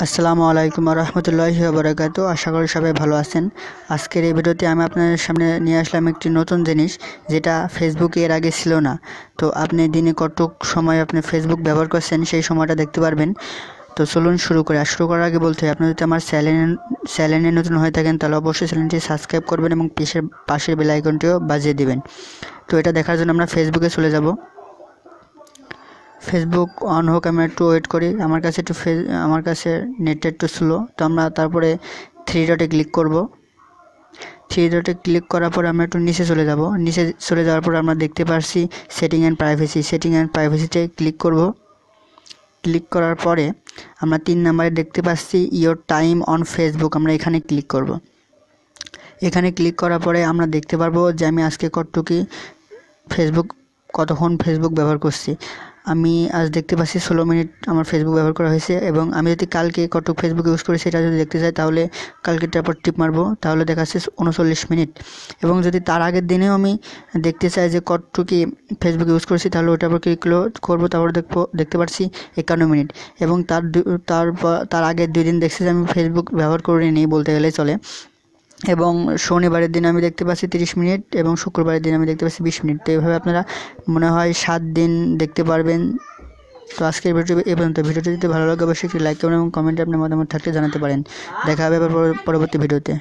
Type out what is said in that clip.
আসসালামু আলাইকুম রহমতুল্লাহি ওয়া আশা করি সবাই ভালো আছেন। আজকের এই ভিডিওতে আমি আপনাদের সামনে নিয়ে আসলাম একটি নতুন জিনিস, যেটা ফেসবুকে এর আগে ছিল না। তো আপনি দিনে কতটুক সময় আপনি ফেসবুক ব্যবহার করছেন সেই সময়টা দেখতে পারবেন। তো চলুন শুরু করি। আর শুরু করার আগে বলতে হয়, আপনি যদি আমার চ্যানেলে নতুন হয়ে থাকেন তাহলে অবশ্যই চ্যানেলটি সাবস্ক্রাইব করবেন এবং পাশের বেল আইকনটিও বাজিয়ে দিবেন। তো এটা দেখার জন্য আমরা ফেসবুকে চলে যাব। ফেসবুক অন হোক, আমি একটু ওয়েট করি। আমার কাছে নেটটা একটু স্লো, তো আমরা তারপরে থ্রি ডটে ক্লিক করব। থ্রি ডটে ক্লিক করার পর আমরা একটু নিচে চলে যাব। নিচে চলে যাওয়ার পর আমরা দেখতে পাচ্ছি সেটিং অ্যান্ড প্রাইভেসিতে ক্লিক করব। ক্লিক করার পরে আমরা 3 নম্বরে দেখতে পাচ্ছি ইয়োর টাইম অন ফেসবুক, আমরা এখানে ক্লিক করব। এখানে ক্লিক করার পরে আমরা দেখতে পারবো যে আমি আজকে কতক্ষণ ফেসবুক ব্যবহার করছি। আমি আজ দেখতে পাচ্ছি 16 মিনিট আমার ফেসবুক ব্যবহার করা হয়েছে, এবং আমি যদি কালকে কতটুকু ফেসবুক ইউজ করি সেটা যদি দেখতে চাই তাহলে কালকেটার পর টিপ মারবো, তাহলে দেখাচ্ছে 39 মিনিট। এবং যদি তার আগের দিনেও আমি দেখতে চাই যে কতটুকু ফেসবুক ইউজ করেছি, তাহলে ওটার উপর ক্লিক করবো, তারপর দেখতে পাচ্ছি 51 মিনিট। এবং তার আগের 2 দিন দেখছি যে আমি ফেসবুক ব্যবহার করিনি বলতে গেলে চলে। এবং শনিবারের দিন আমি দেখতে পাচ্ছি 30 মিনিট, এবং শুক্রবারের দিন আমি দেখতে পাচ্ছি 20 মিনিট। তো এইভাবে আপনারা মনে হয় 7 দিন দেখতে পারবেন। তো আজকের ভিডিও এই পর্যন্ত। ভিডিওটি যদি ভালো লাগে অবশ্যই একটি লাইক করবেন এবং কমেন্টে আপনার মতামত থাকলে জানাতে পারেন। দেখা হবে আবার পরবর্তী ভিডিওতে।